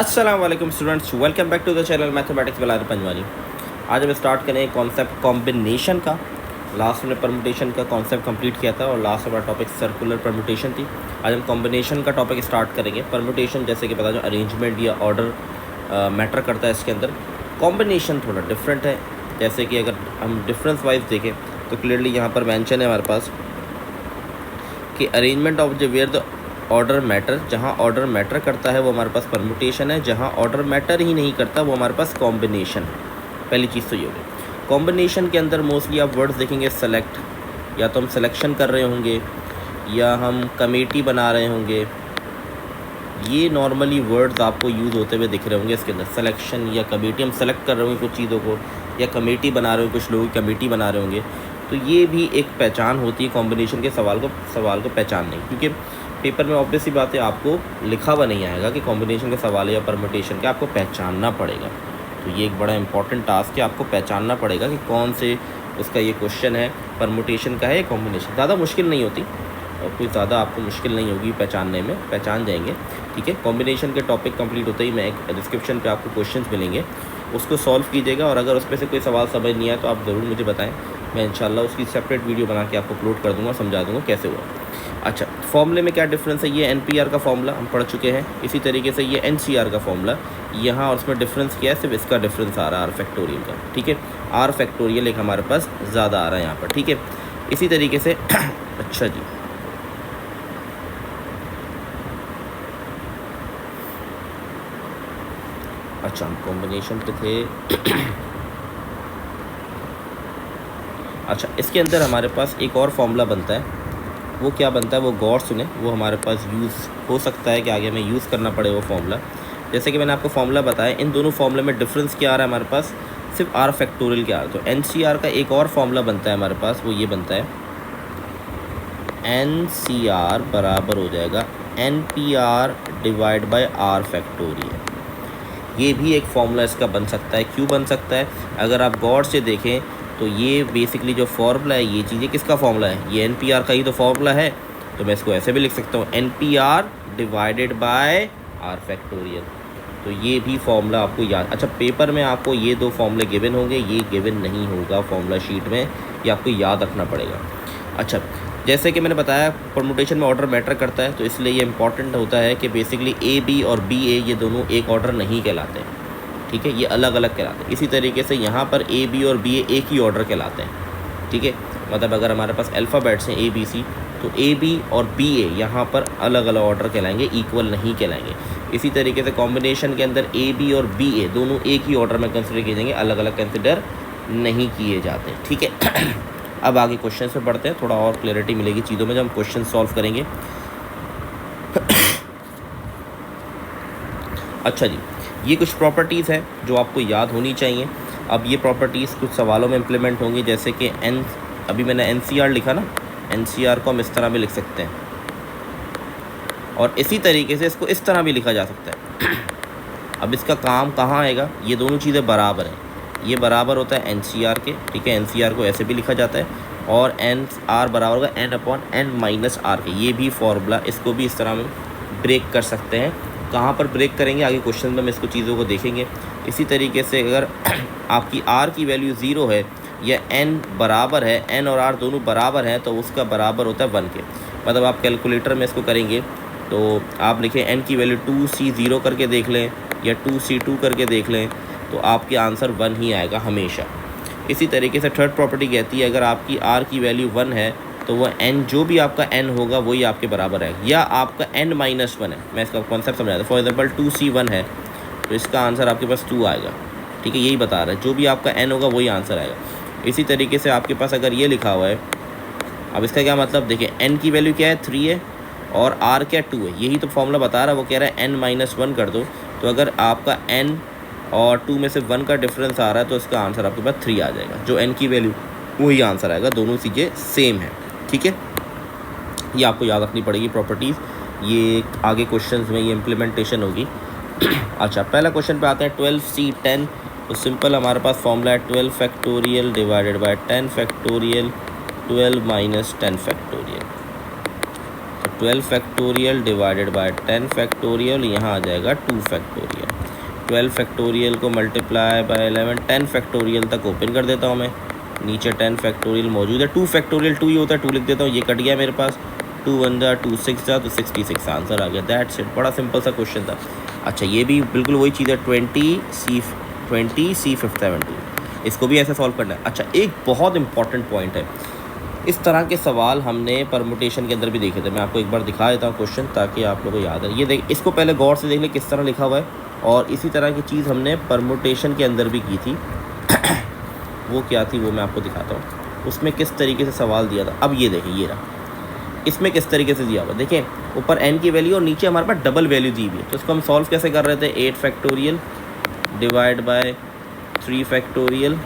अस्सलाम वालेकुम students, welcome back to the channel mathematics with Panjwani. आज हम स्टार्ट करें कॉन्सेप्ट कॉम्बिनेशन का। लास्ट में परम्यूटेशन का कॉन्सेप्ट कंप्लीट किया था और लास्ट हमारा टॉपिक सर्कुलर परम्यूटेशन थी। आज हम कॉम्बिनेशन का टॉपिक स्टार्ट करेंगे। परम्यूटेशन जैसे कि पता जो अरेंजमेंट या ऑर्डर मैटर करता है इसके अंदर। कॉम्बिनेशन थोड़ा डिफरेंट है। जैसे कि अगर हम डिफरेंस वाइज देखें तो क्लियरली यहाँ पर मेंशन है हमारे पास कि arrangement of the where the order matter, जहाँ ऑर्डर मैटर करता है वो हमारे पास परम्यूटेशन है, जहाँ ऑर्डर मैटर ही नहीं करता वो हमारे पास कॉम्बिनेशन है। पहली चीज़ तो ये हो गई। कॉम्बिनेशन के अंदर मोस्टली आप वर्ड्स देखेंगे सेलेक्ट, या तो हम सिलेक्शन कर रहे होंगे या हम कमेटी बना रहे होंगे। ये नॉर्मली वर्ड्स आपको यूज़ होते हुए दिख रहे होंगे इसके अंदर। सिलेक्शन या कमेटी, हम सेलेक्ट कर रहे होंगे कुछ चीज़ों को, या कमेटी बना रहे होंगे, कुछ लोग कमेटी बना रहे होंगे। तो ये भी एक पहचान होती है कॉम्बिनेशन के सवाल को पहचानने, क्योंकि पेपर में ऑब्वियस सी बात है आपको लिखा हुआ नहीं आएगा कि कॉम्बिनेशन के सवाल या परम्यूटेशन के, आपको पहचानना पड़ेगा। तो ये एक बड़ा इंपॉर्टेंट टास्क है, आपको पहचानना पड़ेगा कि कौन से उसका ये क्वेश्चन है, परम्यूटेशन का है या कॉम्बिनेशन। ज़्यादा मुश्किल नहीं होती और कोई ज़्यादा आपको मुश्किल नहीं होगी पहचानने में, पहचान जाएंगे। ठीक है, कॉम्बिनेशन के टॉपिक कंप्लीट होते ही मैं एक डिस्क्रिप्शन पे आपको क्वेश्चंस मिलेंगे, उसको सॉल्व कीजिएगा। और अगर उसमें से कोई सवाल समझ नहीं आया तो आप ज़रूर मुझे बताएं, मैं इंशाल्लाह उसकी सेपरेट वीडियो बना के आपको अपलोड कर दूँगा, समझा दूँगा कैसे हुआ। अच्छा, फॉर्मूले में क्या डिफरेंस है, ये एनपीआर का फॉर्मूला हम पढ़ चुके हैं। इसी तरीके से ये एनसीआर का फॉर्मूला यहाँ, और उसमें डिफरेंस क्या है, सिर्फ इसका डिफरेंस आ रहा है आर फैक्टोरियल का। ठीक है, आर फैक्टोरियल एक हमारे पास ज़्यादा आ रहा है यहाँ पर। ठीक है, इसी तरीके से अच्छा जी, अच्छा हम कॉम्बिनेशन पे थे। अच्छा, इसके अंदर हमारे पास एक और फॉर्मूला बनता है। वो क्या बनता है वो गौर सुने, वो हमारे पास यूज़ हो सकता है कि आगे हमें यूज़ करना पड़े वो फॉर्मूला। जैसे कि मैंने आपको फॉर्मूला बताया, इन दोनों फॉर्मूले में डिफरेंस क्या आ रहा है हमारे पास, सिर्फ आर फैक्टोरियल क्या आ रहा है। तो एनसीआर का एक और फॉर्मूला बनता है हमारे पास, वो ये बनता है एनसीआर बराबर हो जाएगा NPR divide by r factorial. ये भी एक फॉर्मूला इसका बन सकता है। क्यों बन सकता है, अगर आप गौर से देखें तो ये बेसिकली जो फॉर्मूला है, ये चीज़ें किसका फॉर्मूला है, ये एनपीआर का ही तो फॉर्मूला है। तो मैं इसको ऐसे भी लिख सकता हूँ, NPR divided by r factorial. तो ये भी फॉर्मूला आपको याद, अच्छा पेपर में आपको ये दो फॉर्मूले गिवन होंगे, ये गिवन नहीं होगा फॉर्मूला शीट में, ये आपको याद रखना पड़ेगा। अच्छा, जैसे कि मैंने बताया परम्यूटेशन में ऑर्डर मैटर करता है, तो इसलिए ये इंपॉर्टेंट होता है कि बेसिकली ए बी और बी ए ये दोनों एक ऑर्डर नहीं कहलाते हैं। ठीक है, ये अलग अलग कहलाते हैं। इसी तरीके से यहाँ पर ए बी और बी ए एक ही ऑर्डर कहलाते हैं। ठीक है, मतलब अगर हमारे पास अल्फ़ाबेट्स हैं ए बी सी, तो ए बी और बी ए यहाँ पर अलग अलग ऑर्डर कहलाएंगे, इक्वल नहीं कहलाएंगे। इसी तरीके से कॉम्बिनेशन के अंदर ए बी और बी ए दोनों एक ही ऑर्डर में कंसिडर किए जाएंगे, अलग अलग कंसिडर नहीं किए जाते। ठीक है, अब आगे क्वेश्चन पे बढ़ते हैं, थोड़ा और क्लैरिटी मिलेगी चीज़ों में जब हम क्वेश्चन सॉल्व करेंगे। अच्छा जी, ये कुछ प्रॉपर्टीज़ हैं जो आपको याद होनी चाहिए। अब ये प्रॉपर्टीज़ कुछ सवालों में इम्प्लीमेंट होंगी, जैसे कि अभी मैंने एनसीआर लिखा ना, एनसीआर को हम इस तरह भी लिख सकते हैं, और इसी तरीके से इसको इस तरह भी लिखा जा सकता है। अब इसका काम कहाँ आएगा, ये दोनों चीज़ें बराबर हैं, ये बराबर होता है एनसीआर के। ठीक है, एनसीआर को ऐसे भी लिखा जाता है, और एन आर बराबर होगा n upon n minus r के। ये भी फॉर्मूला, इसको भी इस तरह में ब्रेक कर सकते हैं। कहाँ पर ब्रेक करेंगे आगे क्वेश्चन में हम इसको चीज़ों को देखेंगे। इसी तरीके से अगर आपकी आर की वैल्यू 0 है या एन बराबर है, एन और आर दोनों बराबर हैं, तो उसका बराबर होता है 1 के। मतलब आप कैलकुलेटर में इसको करेंगे तो आप लिखें एन की वैल्यू 2C0 करके देख लें या 2C2 करके देख लें, तो आपके आंसर 1 ही आएगा हमेशा। इसी तरीके से थर्ड प्रॉपर्टी कहती है, अगर आपकी आर की वैल्यू 1 है तो वह एन, जो भी आपका एन होगा वही आपके बराबर है, या आपका एन माइनस 1 है। मैं इसका कॉन्सेप्ट समझा था। फॉर एग्जांपल 2C1 है तो इसका आंसर आपके पास 2 आएगा। ठीक है, यही बता रहा है, जो भी आपका एन होगा वही आंसर आएगा। इसी तरीके से आपके पास अगर ये लिखा हुआ है, अब इसका क्या मतलब, देखिए एन की वैल्यू क्या है 3 है और आर क्या 2 है, यही तो फॉर्मूला बता रहा है। वो कह रहा है एन माइनस 1 कर दो, तो अगर आपका एन और 2 में से 1 का डिफरेंस आ रहा है तो इसका आंसर आपके पास 3 आ जाएगा। जो एन की वैल्यू वही आंसर आएगा, दोनों चीज़ें सेम है। ठीक है, ये आपको याद रखनी पड़ेगी प्रॉपर्टीज़, ये आगे क्वेश्चंस में ये इम्प्लीमेंटेशन होगी। अच्छा, पहला क्वेश्चन पे आते हैं 12C10। तो सिंपल हमारे पास फॉर्मूला है 12 factorial divided bye 10 factorial 12 minus 10 factorial. तो 12 फैक्टोरियल डिवाइडेड बाय 10 फैक्टोरियल, यहाँ आ जाएगा 2 फैक्टोरियल। 12 फैक्टोरियल को मल्टीप्लाई बाय 11, 10 फैक्टोरियल तक ओपन कर देता हूँ मैं। नीचे 10 फैक्टोरियल मौजूद है। 2 फैक्टोरियल 2 ही होता है, 2 लिख देता हूँ, ये कट गया मेरे पास। 2 1 जा 2 6 जा, तो 66 आंसर आ गया। दैट्स इट, बड़ा सिंपल सा क्वेश्चन था। अच्छा, ये भी बिल्कुल वही चीज़ है, 20 C 572, इसको भी ऐसे सॉल्व करना है। अच्छा, एक बहुत इंपॉर्टेंट पॉइंट है, इस तरह के सवाल हमने परमुटेशन के अंदर भी देखे थे। मैं आपको एक बार दिखा देता हूँ क्वेश्चन, ताकि आप लोगों को याद है। ये देख, इसको पहले गौर से देख ले किस तरह लिखा हुआ है, और इसी तरह की चीज़ हमने परमुटेशन के अंदर भी की थी। वो क्या थी वो मैं आपको दिखाता हूँ, उसमें किस तरीके से सवाल दिया था। अब ये देखें, ये रहा, इसमें किस तरीके से दिया हुआ, देखें ऊपर n की वैल्यू और नीचे हमारे पास डबल वैल्यू दी हुई है। तो इसको हम सॉल्व कैसे कर रहे थे, 8 फैक्टोरियल डिवाइड बाय 3 फैक्टोरियल,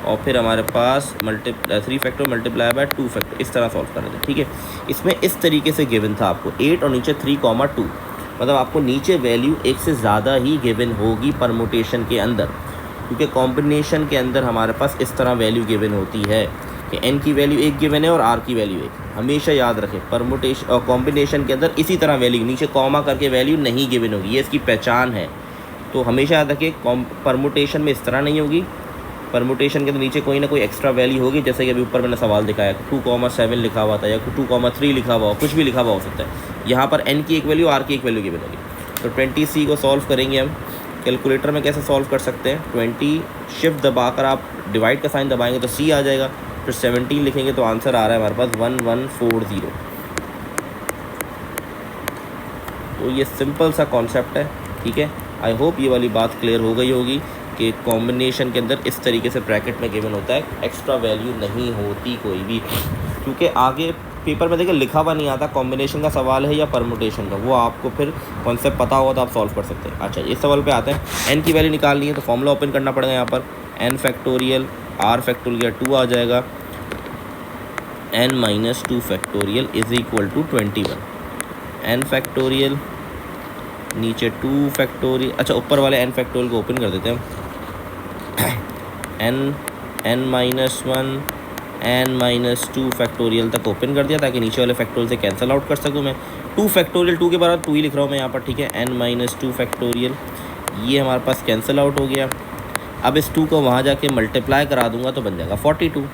और फिर हमारे पास 3 फैक्टर मल्टीप्लाई बाय 2 फैक्टर, इस तरह सॉल्व कर रहे थे। ठीक है, इसमें इस तरीके से गिवन था आपको 8 और नीचे 3,2, मतलब आपको नीचे वैल्यू एक से ज़्यादा ही गिवन होगी परमुटेशन के अंदर, क्योंकि कॉम्बिनेशन के अंदर हमारे पास इस तरह वैल्यू गिवन होती है कि n की वैल्यू 1 गिवन है और r की वैल्यू 1। हमेशा याद रखें, परमुटेशन और कॉम्बिनेशन के अंदर इसी तरह वैल्यू, नीचे कॉमा करके वैल्यू नहीं गिवन होगी, ये इसकी पहचान है। तो हमेशा याद रखें, परमुटेशन में इस तरह नहीं होगी, परमुटेशन के अंदर नीचे कोई ना कोई एक्स्ट्रा वैल्यू होगी, जैसे कि अभी ऊपर मैंने सवाल दिखाया 2,7 लिखा हुआ था, या 2,3 लिखा हुआ हो, कुछ भी लिखा हुआ हो सकता है। यहाँ पर n की एक वैल्यू, r की एक वैल्यू गिवन होगी। तो 20C को सॉल्व करेंगे हम। कैलकुलेटर में कैसे सॉल्व कर सकते हैं, 20 शिफ्ट दबाकर आप डिवाइड का साइन दबाएंगे तो C आ जाएगा, फिर 17 लिखेंगे तो आंसर आ रहा है हमारे पास 1140। तो ये सिंपल सा कॉन्सेप्ट है। ठीक है, आई होप ये वाली बात क्लियर हो गई होगी कि कॉम्बिनेशन के अंदर इस तरीके से ब्रैकेट में गिवन होता है, एक्स्ट्रा वैल्यू नहीं होती कोई भी, क्योंकि आगे पेपर में देखिए लिखा हुआ नहीं आता कॉम्बिनेशन का सवाल है या परमुटेशन का, वो आपको फिर कॉन्सेप्ट पता होगा तो आप सॉल्व कर सकते हैं। अच्छा, इस सवाल पे आते हैं। n की वैल्यू निकालनी है तो फॉर्मूला ओपन करना पड़ेगा। यहाँ पर n फैक्टोरियल r फैक्टोरियल 2 आ जाएगा, n minus 2 factorial is equal to 21। n factorial नीचे 2 फैक्टोरियल, अच्छा ऊपर वाले n फैक्टोरियल को ओपन कर देते हैं। n minus 1 n minus 2 factorial तक ओपन कर दिया, ताकि नीचे वाले फैक्टोरियल से कैंसिल आउट कर सकूँ मैं। 2 फैक्टोरियल 2 के बाद 2 ही लिख रहा हूँ मैं यहाँ पर। ठीक है, n माइनस 2 फैक्टोरियल, ये हमारे पास कैंसिल आउट हो गया। अब इस 2 को वहाँ जाके मल्टीप्लाई करा दूंगा तो बन जाएगा 42।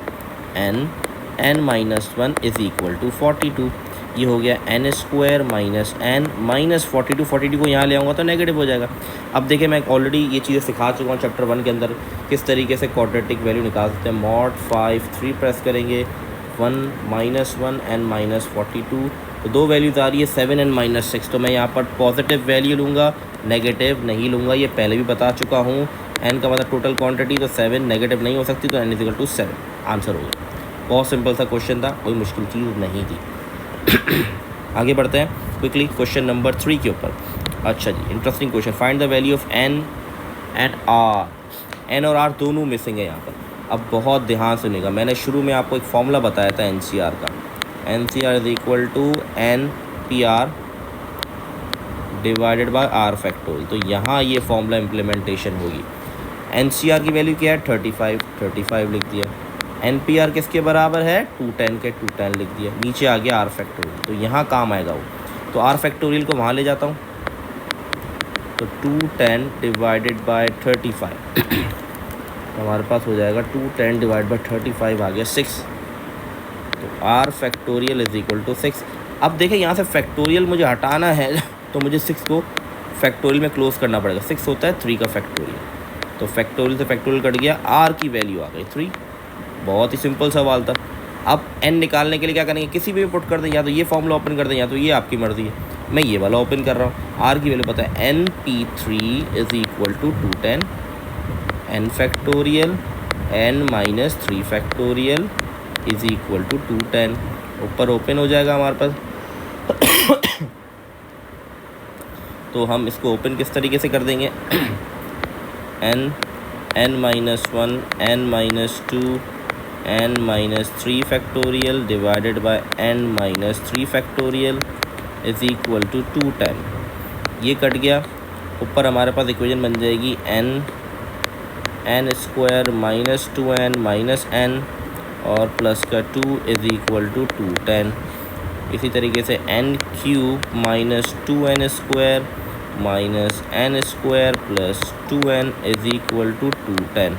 n minus 1 is equal to 42, ये हो गया n square minus n minus 42। 42 को यहाँ ले आऊँगा तो नेगेटिव हो जाएगा। अब देखिए, मैं ऑलरेडी ये चीज़ें सिखा चुका हूँ चैप्टर 1 के अंदर, किस तरीके से क्वाड्रेटिक वैल्यू निकाल सकते हैं। मॉड 5 3 प्रेस करेंगे, 1 माइनस 1 n माइनस 42, तो 2 वैल्यूज़ आ रही है 7 n माइनस 6। तो मैं यहाँ पर पॉजिटिव वैल्यू लूँगा, नेगेटिव नहीं लूँगा, ये पहले भी बता चुका हूँ। n का मतलब टोटल क्वांटिटी, तो 7 नेगेटिव नहीं हो सकती, तो n इक्वल टू 7 आंसर हो गया। बहुत सिंपल सा क्वेश्चन था, कोई मुश्किल चीज़ नहीं थी। आगे बढ़ते हैं क्विकली क्वेश्चन नंबर 3 के ऊपर। अच्छा जी, interesting question. Find the value of n and r। n और r दोनों मिसिंग है यहाँ पर। अब बहुत ध्यान सुनिएगा, मैंने शुरू में आपको एक फॉर्मूला बताया था NCR का, NCR is equal to NPR divided by r factorial. तो यहाँ ये फॉर्मूला इम्प्लीमेंटेशन होगी। NCR की वैल्यू क्या है 35 लिख दिया। NPR किसके बराबर है 210 के 210 लिख दिया। नीचे आ गया r फैक्टोरियल, तो यहाँ काम आएगा वो। तो r फैक्टोरियल को वहाँ ले जाता हूँ, तो 210 डिवाइडेड बाय 35 तो हमारे पास हो जाएगा 210 डिवाइड बाय 35 आ गया 6। तो r factorial is equal to 6। अब देखें, यहाँ से फैक्टोरियल मुझे हटाना है तो मुझे 6 को फैक्टोरियल में क्लोज करना पड़ेगा। 6 होता है 3 का फैक्टोरियल, तो फैक्टोरियल से फैक्टोरियल कट गया, r की वैल्यू आ गई 3। बहुत ही सिंपल सवाल था। अब n निकालने के लिए क्या करेंगे, किसी भी पुट कर दें, या तो ये फॉर्मूला ओपन कर दें या तो ये, आपकी मर्ज़ी है। मैं ये वाला ओपन कर रहा हूँ। r की वैल्यू पता है NP3 is equal to 210 n factorial n minus 3 factorial is equal to 210। ऊपर ओपन हो जाएगा हमारे पास। तो हम इसको ओपन किस तरीके से कर देंगे, n minus 1 n minus 2 n minus 3 factorial divided by n minus 3 factorial is equal to 210। ये कट गया। ऊपर हमारे पास इक्वेशन बन जाएगी n square minus 2n minus n और प्लस का 2 इज़ इक्वल टू 210। इसी तरीके से n cube minus 2n square minus n square plus 2n is equal to 210।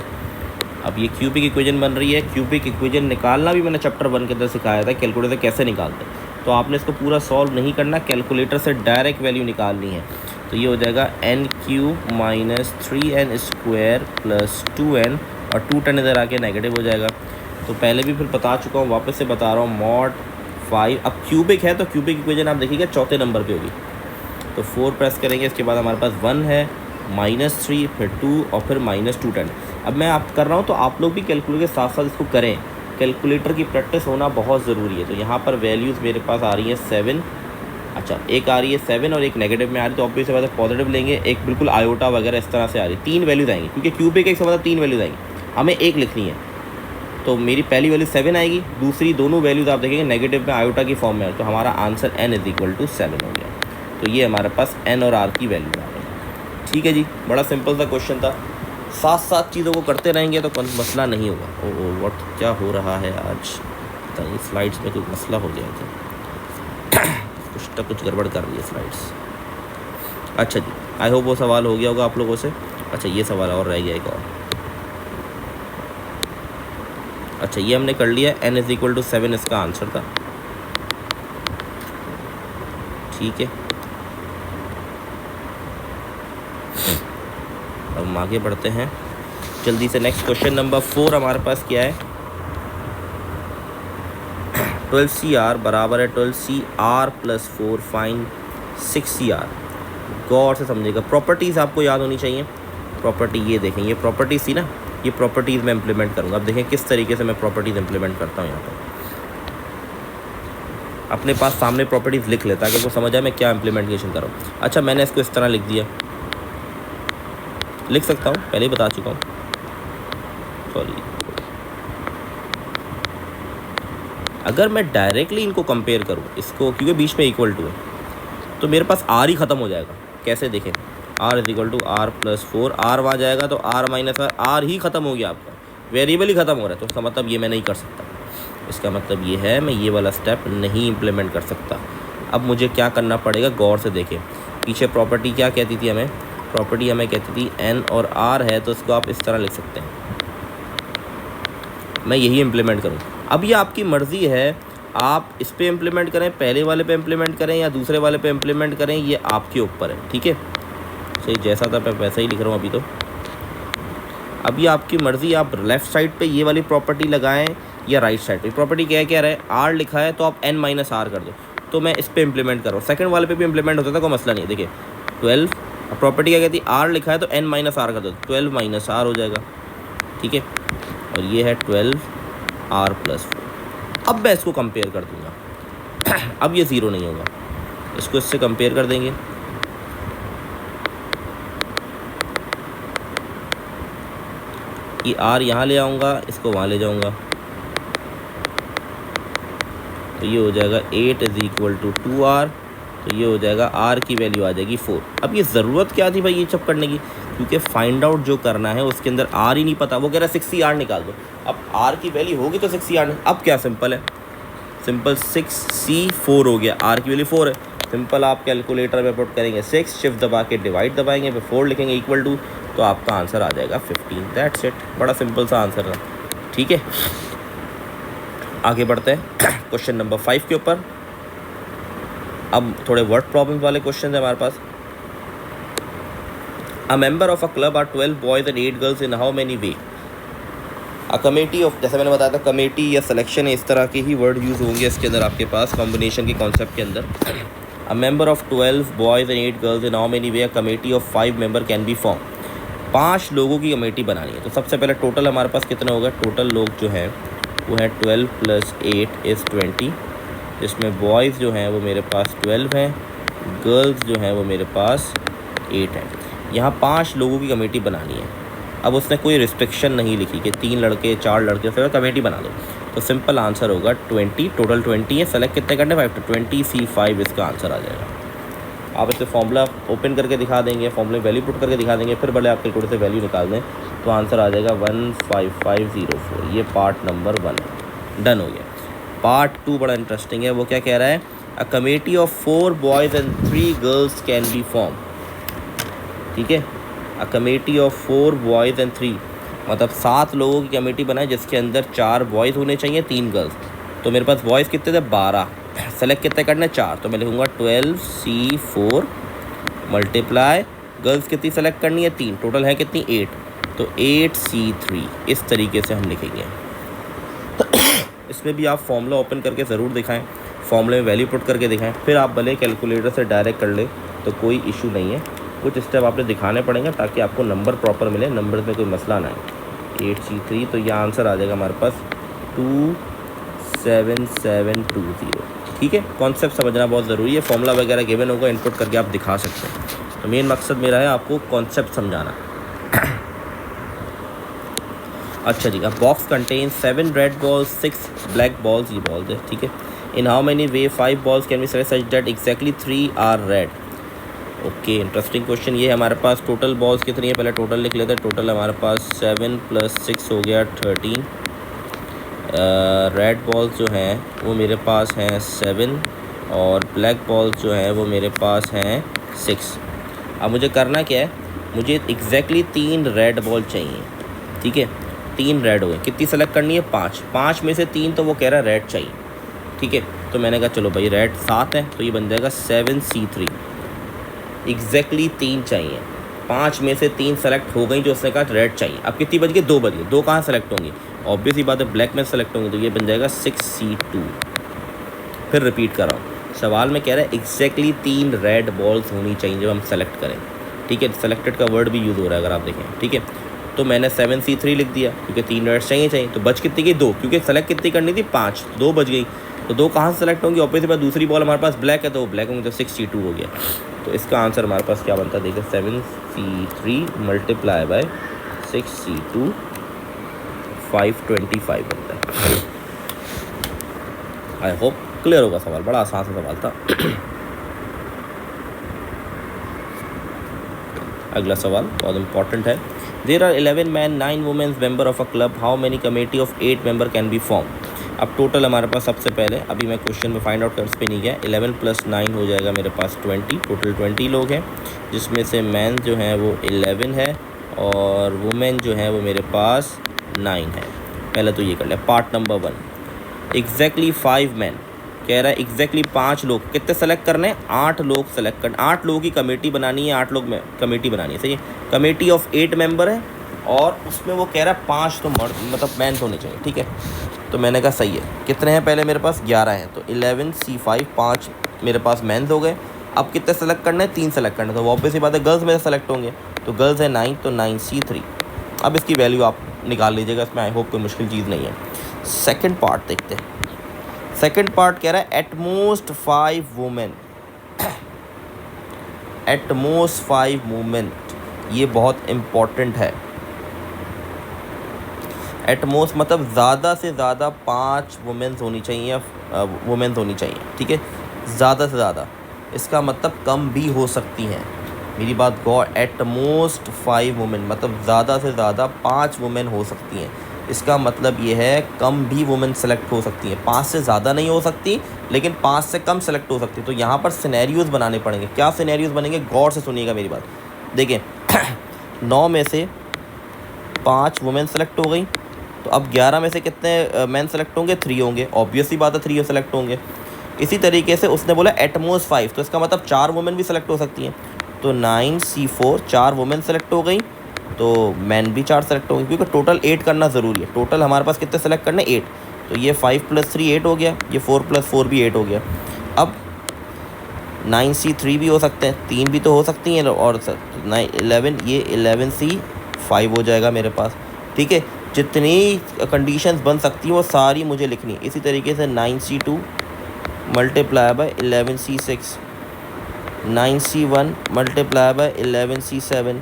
अब ये क्यूबिक इक्वेशन बन रही है। क्यूबिक इक्वेशन निकालना भी मैंने चैप्टर 1 के अंदर सिखाया था, कैलकुलेटर कैसे निकालते हैं। तो आपने इसको पूरा सॉल्व नहीं करना, कैलकुलेटर से डायरेक्ट वैल्यू निकालनी है। तो ये हो जाएगा n cube minus 3n square plus 2n, और 210 इधर आके नेगेटिव हो जाएगा। तो पहले भी फिर बता चुका हूँ, वापस से बता रहा हूँ, मॉड 5। अब क्यूबिक है तो क्यूबिक इक्वेशन आप देखिएगा चौथे नंबर पे होगी। तो 4 प्रेस करेंगे, इसके बाद हमारे पास 1 है, -3, फिर 2 और फिर -210। अब मैं आप कर रहा हूँ तो आप लोग भी कैलकुलेटर के साथ साथ इसको करें। कैलकुलेटर की प्रैक्टिस होना बहुत ज़रूरी है। तो यहाँ पर वैल्यूज़ मेरे पास आ रही हैं 7, अच्छा एक आ रही है 7 और एक नेगेटिव में आ रही है। तो ऑब्वियस बात है पॉजिटिव लेंगे, एक बिल्कुल आयोटा वगैरह इस तरह से आ रही है। 3 वैल्यूज़ आएंगी, क्योंकि क्यूबिक एक से मतलब 3 वैल्यूज़ आएंगी, हमें एक लिखनी है। तो मेरी पहली वैल्यू 7 आएगी, दूसरी दोनों वैल्यूज़ आप देखेंगे नेगेटिव में आयोटा की फॉर्म में है। तो हमारा answer n is equal to 7 हो गया। तो ये हमारे पास n और r की वैल्यू आ गई। ठीक है जी, बड़ा सिंपल सा क्वेश्चन था। साथ साथ चीज़ों को करते रहेंगे तो कोई मसला नहीं होगा। ओ व्हाट, क्या हो रहा है आज, पता नहीं स्लाइड्स में कोई मसला हो गया था। कुछ तो कुछ गड़बड़ कर रही है स्लाइड्स। अच्छा जी, आई होप वो सवाल हो गया होगा आप लोगों से। अच्छा ये सवाल और रह गया एक और। अच्छा ये हमने कर लिया, n इज इक्वल टू 7 इसका आंसर था। ठीक है, अब हम आगे बढ़ते हैं जल्दी से। नेक्स्ट क्वेश्चन नंबर 4 हमारे पास क्या है, 12CR बराबर है 12CR प्लस 4, फाइन 6CR। गौर से समझिएगा, प्रॉपर्टीज़ आपको याद होनी चाहिए। प्रॉपर्टी ये देखें, ये प्रॉपर्टीज़ थी ना, ये प्रॉपर्टीज़ मैं इंप्लीमेंट करूँगा। अब देखें किस तरीके से मैं प्रॉपर्टीज़ इंप्लीमेंट करता हूँ। यहाँ पर अपने पास सामने प्रॉपर्टीज़ लिख लेता कि आपको समझ आए मैं क्या इंप्लीमेंटेशन कर रहा हूँ। अच्छा मैंने इसको इस तरह लिख दिया, लिख सकता हूँ, पहले ही बता चुका हूँ, सॉरी। अगर मैं डायरेक्टली इनको कंपेयर करूँ इसको, क्योंकि बीच में इक्वल टू है, तो मेरे पास r ही ख़त्म हो जाएगा। कैसे देखें, r is equal to r plus 4, r वहाँ जाएगा तो r माइनस r ही ख़त्म हो गया, आपका वेरिएबल ही ख़त्म हो रहा है। तो इसका मतलब ये मैं नहीं कर सकता, इसका मतलब ये है मैं ये वाला स्टेप नहीं इम्प्लीमेंट कर सकता। अब मुझे क्या करना पड़ेगा, गौर से देखें। पीछे प्रॉपर्टी क्या कहती थी हमें, प्रॉपर्टी हमें कहती थी n और r है, तो इसको आप इस तरह लिख सकते हैं। मैं यही इम्प्लीमेंट करूँ। अब ये आपकी मर्ज़ी है, आप इस पे इम्प्लीमेंट करें, पहले वाले पे इम्प्लीमेंट करें या दूसरे वाले पे इम्प्लीमेंट करें, ये आपके ऊपर है। ठीक है, सही जैसा था मैं वैसा ही लिख रहा हूँ अभी। तो अब ये आपकी मर्ज़ी, आप लेफ़्ट साइड पे ये वाली प्रॉपर्टी लगाएं या राइट साइड पे। प्रॉपर्टी क्या रहा है, r लिखा है तो आप n माइनस r कर दो। तो मैं इस पर इम्प्लीमेंट कर रहा हूँ, सेकेंड वाले पे भी इम्प्लीमेंट होता था, कोई मसला नहीं है। देखिए 12, प्रॉपर्टी क्या कहती है, r लिखा है तो n माइनस r कर दो, 12 माइनस r हो जाएगा। ठीक है, और ये है 12r प्लस 4। अब मैं इसको कंपेयर कर दूंगा। अब ये 0 नहीं होगा, इसको इससे कंपेयर कर देंगे। ये r यहाँ ले आऊँगा, इसको वहाँ ले जाऊँगा, तो ये हो जाएगा 8 इज इक्वल टू 2r। तो ये हो जाएगा r की वैल्यू आ जाएगी 4। अब ये ज़रूरत क्या थी भाई ये सब करने की, क्योंकि फाइंड आउट जो करना है उसके अंदर r ही नहीं पता। वो कह रहा है 6CR निकाल दो। अब r की वैल्यू होगी तो 6CR। अब क्या सिंपल है, सिंपल 6C4 हो गया, r की वैल्यू 4 है। सिंपल आप कैलकुलेटर में पुट करेंगे 6, शिफ्ट दबा के डिवाइड दबाएंगे, फिर 4 लिखेंगे इक्वल टू, तो आपका आंसर आ जाएगा 15। दैट्स इट, बड़ा सिंपल सा आंसर है। ठीक है, आगे बढ़ते हैं क्वेश्चन नंबर 5 के ऊपर। अब थोड़े वर्ड प्रॉब्लम वाले क्वेश्चन है हमारे पास। A member of a club are 12 boys and 8 girls in how many way. A committee of, जैसे मैंने बताया था कमेटी या सिलेक्शन है, इस तरह के ही वर्ड यूज़ होंगे इसके अंदर आपके पास कॉम्बिनेशन के कॉन्सेप्ट के अंदर। अ member of 12 boys and 8 girls in how many way, a committee of 5 member can be form. 5 लोगों की कमेटी बनानी है। तो सबसे पहले टोटल हमारे पास कितना होगा, टोटल लोग जो हैं वो है 12 प्लस 8 इज़ 20। इसमें बॉयज़ जो हैं वो मेरे पास 12 हैं, गर्ल्स जो हैं वो मेरे पास 8 हैं। यहाँ 5 लोगों की कमेटी बनानी है। अब उसने कोई रिस्ट्रिक्शन नहीं लिखी कि 3 लड़के 4 लड़के, फिर कमेटी बना दो। तो सिंपल आंसर होगा 20, टोटल 20 है, सेलेक्ट कितने करने 5, तो 20C5 इसका आंसर आ जाएगा। आप इसे फॉर्मूला ओपन करके दिखा देंगे, फॉर्मूले वैल्यू पुट करके दिखा देंगे, फिर भले आप कैलकुलेटर से वैल्यू निकाल दें, तो आंसर आ जाएगा 15504। ये पार्ट नंबर 1 डन हो गया। पार्ट 2 बड़ा इंटरेस्टिंग है। वो क्या कह रहा है, अ committee of 4 boys and 3 girls can be form. ठीक है। अ कमेटी ऑफ 4 बॉयज़ एंड 3, मतलब 7 लोगों की कमेटी बनाए जिसके अंदर 4 बॉयज़ होने चाहिए 3 गर्ल्स। तो मेरे पास बॉयज़ कितने थे 12, सेलेक्ट कितने करने 4, तो मैं लिखूँगा 12C4 मल्टीप्लाई गर्ल्स कितनी सेलेक्ट करनी है 3, टोटल है कितनी 8, तो 8C3 इस तरीके से हम लिखेंगे। इसमें भी आप फॉर्मूला ओपन करके ज़रूर दिखाएं, फॉर्मूले में वैल्यू पुट करके दिखाएं, फिर आप भले कैलकुलेटर से डायरेक्ट कर लें तो कोई इशू नहीं है। कुछ स्टेप आपने दिखाने पड़ेंगे ताकि आपको नंबर प्रॉपर मिले, नंबर में कोई मसला ना आए। 8C3 तो यह आंसर आ जाएगा हमारे पास 27720। ठीक है, कॉन्सेप्ट समझना बहुत ज़रूरी है। फॉर्मूला वगैरह गिवन होगा, इनपुट करके आप दिखा सकते हैं। तो मेन मकसद मेरा है आपको कॉन्सेप्ट समझाना। अच्छा जी, अब box contain 7 red balls 6 black balls, ये बॉल्स है। ठीक है, in how many way 5 balls can be select such that exactly 3 are red. Okay, interesting question. ये हमारे पास टोटल बॉल्स कितनी है, पहले टोटल लिख लेते हैं। टोटल हमारे पास 7 + 6 हो गया 13। रेड बॉल्स जो हैं वो मेरे पास हैं 7 और ब्लैक बॉल्स जो हैं वो मेरे पास हैं 6। अब मुझे करना क्या है, मुझे एग्जैक्टली 3 रेड बॉल चाहिए। ठीक है, 3 रेड हो गए, कितनी सेलेक्ट करनी है 5, 5 में से 3 तो वो कह रहा है रेड चाहिए। ठीक है, तो मैंने कहा चलो भाई रेड 7 है तो ये बन जाएगा 7C3। एग्जैक्टली 3 चाहिए, 5 में से 3 सेलेक्ट हो गई जो उसने कहा रेड चाहिए। अब कितनी बज गई, 2 बज गई, 2 कहाँ सेलेक्ट होंगी, ऑब्वियस ही बात है ब्लैक में सेलेक्ट होंगी, तो ये बन जाएगा 6C2। फिर रिपीट कर रहा हूँ, सवाल में कह रहा है एग्जैक्टली 3 रेड बॉल्स होनी चाहिए जब हम सेलेक्ट करें। ठीक है, सेलेक्टेड का वर्ड भी यूज़ हो रहा है अगर आप देखें। ठीक है, तो मैंने 7C3 लिख दिया क्योंकि 3 रेड्स चाहिए। तो बच कितनी गई 2, क्योंकि सेलेक्ट कितनी करनी थी 5, 2 बच गई। तो 2 कहाँ से सेलेक्ट होंगी, ऑब्वियसली बात दूसरी बॉल हमारे पास ब्लैक है तो ब्लैक होंगे, तो 6C2 हो गया। तो इसका आंसर हमारे पास क्या बनता है, देखिए 7C3 मल्टीप्लाई बाय 6C2 525 बनता है। आई होप क्लियर होगा सवाल, बड़ा आसान सा सवाल था। अगला सवाल बहुत इंपॉर्टेंट है। There are 11 man 9 womens member of a club, how many committee of 8 member can be form. अब टोटल हमारे पास सबसे पहले, अभी मैं क्वेश्चन में फाइंड आउट कर पे नहीं गया, 11 + 9 हो जाएगा मेरे पास 20, टोटल 20 लोग हैं, जिसमें से मैन जो हैं वो 11 है और वुमेन जो है वो मेरे पास 9 है। पहले तो ये कर लिया। पार्ट नंबर 1, एग्जैक्टली 5 मैन कह रहा है एग्जैक्टली 5 लोग कितने सेलेक्ट करने हैं, 8 लोग सेलेक्ट करने, 8 लोगों की कमेटी बनानी है, 8 लोग में कमेटी बनानी है। सही है, कमेटी ऑफ 8 मेंबर है और उसमें वो कह रहा है 5 तो मतलब मैन होने चाहिए। ठीक है, तो मैंने कहा सही है। कितने हैं, पहले मेरे पास 11 हैं, तो 11C5 5 मेरे पास मैन हो गए। अब कितने सेलेक्ट करने हैं, 3 सेलेक्ट करने, तो ऑब्वियस ही बात है गर्ल्स में से सेलेक्ट होंगे, तो गर्ल्स है 9, तो 9C3। अब इसकी वैल्यू आप निकाल लीजिएगा, इसमें आई होप कोई मुश्किल चीज़ नहीं है। सेकेंड पार्ट देखते हैं। सेकेंड पार्ट कह रहा है at most 5 women, at most 5 women, ये बहुत इम्पॉर्टेंट है। एट मोस्ट मतलब ज़्यादा से ज़्यादा 5 वुमेन्स होनी चाहिए, वुमेन्स होनी चाहिए। ठीक है, ज़्यादा से ज़्यादा, इसका मतलब कम भी हो सकती हैं। मेरी बात गौर, एट मोस्ट 5 वुमेन मतलब ज़्यादा से ज़्यादा 5 वुमेन हो सकती हैं। इसका मतलब ये है कम भी वुमेन सेलेक्ट हो सकती हैं, 5 से ज़्यादा नहीं हो सकती लेकिन 5 से कम सेलेक्ट हो सकती है। तो यहाँ पर सिनेरियोज़ बनाने पड़ेंगे। क्या सिनेरियोज़ बनेंगे, गौर से सुनिएगा मेरी बात। देखें 9 में से 5 वुमेन सेलेक्ट हो गई, तो अब 11 में से कितने मैन सेलेक्ट होंगे, 3 होंगे, ऑब्वियसली बात है 3 सेलेक्ट होंगे। इसी तरीके से उसने बोला एटमोस्ट 5, तो इसका मतलब 4 वुमेन भी सेलेक्ट हो सकती हैं, तो 9C4 4 वुमेन सेलेक्ट हो गई, तो मैन भी 4 सेलेक्ट होंगे, क्योंकि टोटल 8 करना ज़रूरी है। टोटल हमारे पास कितने सेलेक्ट करने, 8, तो ये 5 + 3 8 हो गया, ये 4 + 4 भी 8 हो गया। अब 9C3 भी हो सकते हैं, 3 भी तो हो सकती हैं, और 11 ये 11C5 हो जाएगा मेरे पास। ठीक है, जितनी कंडीशंस बन सकती हैं वो सारी मुझे लिखनी है। इसी तरीके से 9C2 multiply by 11C6, 9C1 multiply by 11C7,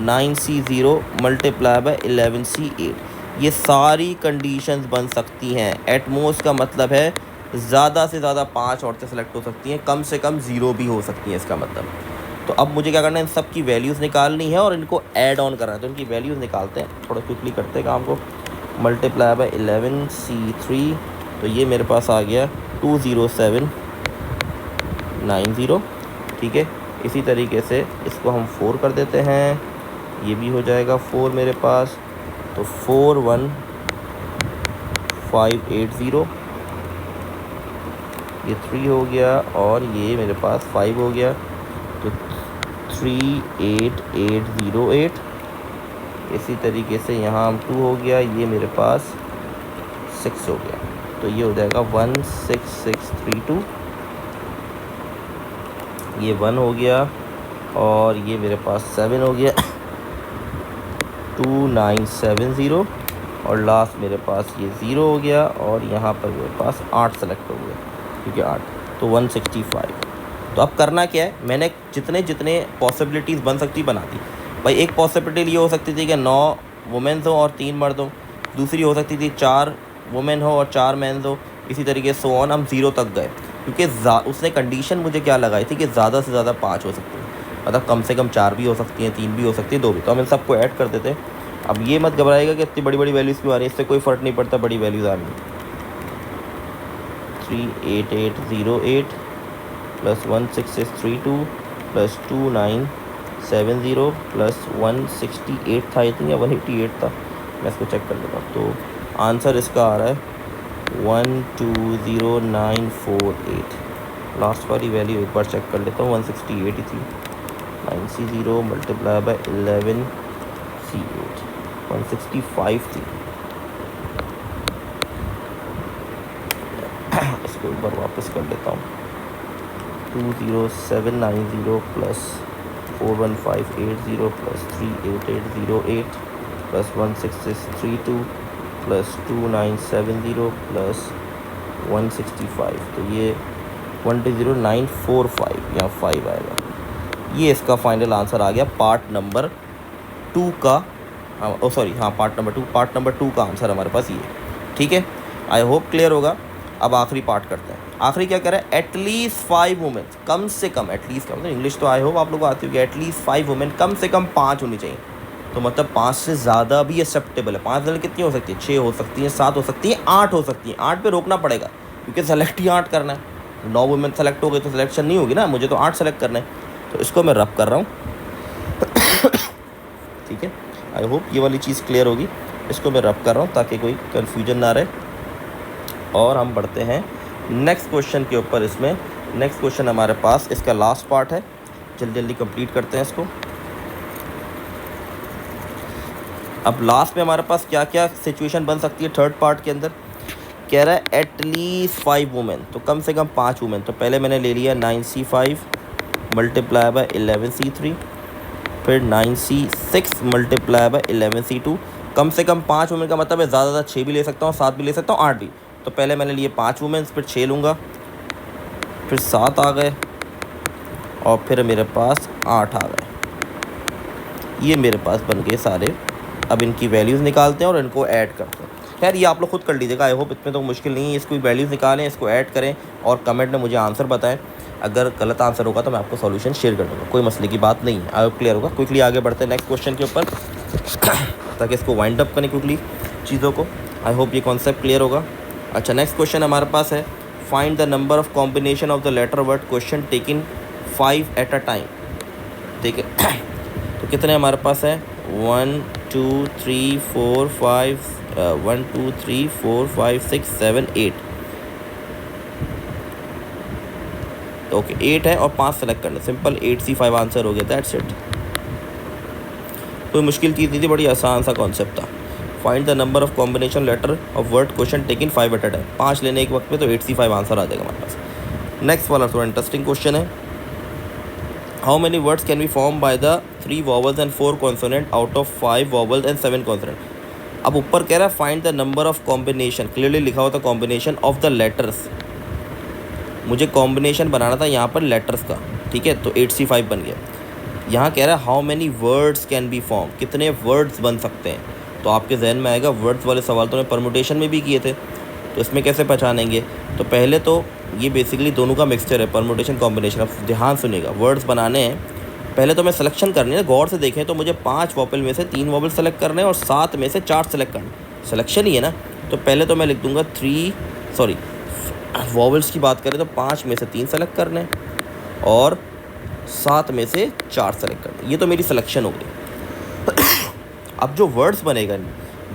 9C0 multiply by 11C8, ये सारी कंडीशंस बन सकती हैं। एटमोस्ट का मतलब है ज़्यादा से ज़्यादा 5 औरतें सेलेक्ट हो सकती हैं, कम से कम 0 भी हो सकती हैं इसका मतलब। तो अब मुझे क्या करना है, इन सब की वैल्यूज़ निकालनी है और इनको ऐड ऑन करना है। तो इनकी वैल्यूज़ निकालते हैं, थोड़ा क्विकली करते हैं काम को। मल्टीप्लाई बाय 11C3, तो ये मेरे पास आ गया 20790। ठीक है, इसी तरीके से इसको हम 4 कर देते हैं, ये भी हो जाएगा 4 मेरे पास। तो 41580, ये 3 हो गया और ये मेरे पास 5 हो गया, तो 38808। इसी तरीके से यहाँ हम 2 हो गया, ये मेरे पास 6 हो गया, तो ये हो जाएगा 16632, ये 1 हो गया और ये मेरे पास 7 हो गया 2970, और लास्ट मेरे पास ये 0 हो गया और यहाँ पर मेरे पास 8 सेलेक्ट हो गया, ठीक है 8, तो 165। तो अब करना क्या है, मैंने जितने जितने पॉसिबिलिटीज़ बन सकती बना दी भाई। एक पॉसिबिलिटी ये हो सकती थी कि 9 वुमेन्स हो और 3 मर्द हो, दूसरी हो सकती थी 4 वुमेन हो और 4 मेंस हो, इसी तरीके से ऑन हम 0 तक गए, क्योंकि उसने कंडीशन मुझे क्या लगाई थी कि ज़्यादा से ज़्यादा 5 हो सकती हैं, मतलब कम से कम 4 भी हो सकती हैं, 3 भी हो सकती है, 2 भी। तो हम इन सबको ऐड कर देते हैं। अब ये मत घबराएगा कि इतनी बड़ी बड़ी वैल्यूज़ क्यों आ रही है, इससे कोई फ़र्क नहीं पड़ता, बड़ी वैल्यूज़ आ रही हैं। 38808 प्लस 16632 प्लस 2970 प्लस 168 था आई थिंक, या 188 था, मैं इसको चेक कर लेता हूँ। तो आंसर इसका आ रहा है 120948। लास्ट वाली वैल्यू एक बार चेक कर लेता हूँ, 168 ही थी, 9C0 मल्टीप्लाई बाय 11C8, 165 थी। इसको एक बार वापस कर लेता हूँ, 20790 plus 41580 plus 38808 plus 16632 plus 2970 plus 165, तो ये 120945 यहाँ 5 आएगा। ये इसका फाइनल आंसर आ गया पार्ट नंबर 2 का, पार्ट नंबर 2 का आंसर हमारे पास ये, ठीक है। आई होप क्लियर होगा। अब आखिरी पार्ट करते हैं। आखिरी क्या करें, एटलीस्ट 5 वुमेन, कम से कम, एटलीस्ट का मतलब इंग्लिश तो आई होप आप लोग को आती होगी, एटलीस्ट 5 वुमेन, कम से कम 5 होनी चाहिए। तो मतलब 5 से ज़्यादा भी एक्सेप्टेबल है। 5 जन कितनी हो सकती है, 6 हो सकती हैं, 7 हो सकती हैं, 8 हो सकती हैं। 8 पे रोकना पड़ेगा क्योंकि सेलेक्ट ही 8 करना है। 9 वुमेन सेलेक्ट हो गई तो सिलेक्शन नहीं होगी ना, मुझे तो 8 सेलेक्ट करना है। तो इसको मैं रब कर रहा हूँ ठीक है, आई होप ये वाली चीज़ क्लियर होगी। इसको मैं रब कर रहा हूँ ताकि कोई कन्फ्यूजन ना रहे। और हम बढ़ते हैं नेक्स्ट क्वेश्चन के ऊपर। इसमें नेक्स्ट क्वेश्चन हमारे पास इसका लास्ट पार्ट है, जल्दी जल्दी कंप्लीट करते हैं इसको। अब लास्ट में हमारे पास क्या क्या सिचुएशन बन सकती है थर्ड पार्ट के अंदर। कह रहा है एटलीस्ट 5 वुमेन, तो कम से कम 5 वुमेन। तो पहले मैंने ले लिया 9C5 मल्टीप्लाई बाय 11C3, फिर 9C6 मल्टीप्लाई बाय 11C2। कम से कम 5 वुमेन का मतलब है ज़्यादा ज़्यादा 6 भी ले सकता हूँ, 7 भी ले सकता हूँ, 8 भी। तो पहले मैंने लिए 5 वुमेन्स, फिर 6 लूँगा, फिर 7 आ गए और फिर मेरे पास 8 आ गए। ये मेरे पास बन गए सारे। अब इनकी वैल्यूज़ निकालते हैं और इनको ऐड करते हैं। खैर ये आप लोग खुद कर लीजिएगा, आई होप इसमें तो मुश्किल नहीं है। इसको वैल्यूज़ निकालें, इसको ऐड करें और कमेंट में मुझे आंसर बताएं। अगर गलत आंसर होगा तो मैं आपको सॉल्यूशन शेयर कर दूँगा, कोई मसले की बात नहीं है। आई होप क्लियर होगा। क्विकली आगे बढ़ते हैं नेक्स्ट क्वेश्चन के ऊपर ताकि इसको वाइंड अप करें क्विकली चीज़ों को। आई होप ये कॉन्सेप्ट क्लियर होगा। अच्छा, नेक्स्ट क्वेश्चन हमारे पास है, find the number of combination of the letter word question taking 5 at a time. ठीक है तो कितने हमारे पास है, 1 2 3 4 5 1 2 3 4 5 6 7 8। ओके 8 है और 5 सेलेक्ट करना, सिंपल 8C5 आंसर हो गया, दैट्स इट। कोई मुश्किल चीज़ नहीं थी, बड़ी आसान सा कॉन्सेप्ट था। Find the number of combination letter of word question taking 5 at a time. 5 लेने एक वक्त में तो 8C5 आंसर आ जाएगा हमारे पास। नेक्स्ट वाला थोड़ा इंटरेस्टिंग क्वेश्चन है, how many words can be form by the 3 vowels and 4 consonant out of 5 vowels and 7 consonant. अब ऊपर कह रहा है find the number of combination, clearly लिखा हुआ था कॉम्बिनेशन ऑफ द लेटर्स। मुझे कॉम्बिनेशन बनाना था यहाँ पर लेटर्स का, ठीक है, तो 8C5 बन गया। यहाँ कह रहा है how many words can be form, कितने वर्ड्स बन सकते हैं। तो आपके जहन में आएगा वर्ड्स वाले सवाल तो मैं परमुटेशन में भी किए थे, तो इसमें कैसे पहचानेंगे। तो पहले तो ये बेसिकली दोनों का मिक्सचर है, परमुटेशन कॉम्बिनेशन। अब ध्यान सुनिएगा, वर्ड्स बनाने हैं, पहले तो मैं सिलेक्शन करनी है, गौर से देखें तो मुझे 5 वॉवल में से 3 वॉवल सेलेक्ट करने हैं और 7 में से 4 सेलेक्ट करने, सिलेक्शन ही है ना। तो पहले तो मैं लिख दूंगा वॉवल्स की बात करें तो 5 में से 3 सेलेक्ट करने हैं और 7 में से 4 सेलेक्ट कर दें। ये तो मेरी सिलेक्शन हो गई। अब जो वर्ड्स बनेगा,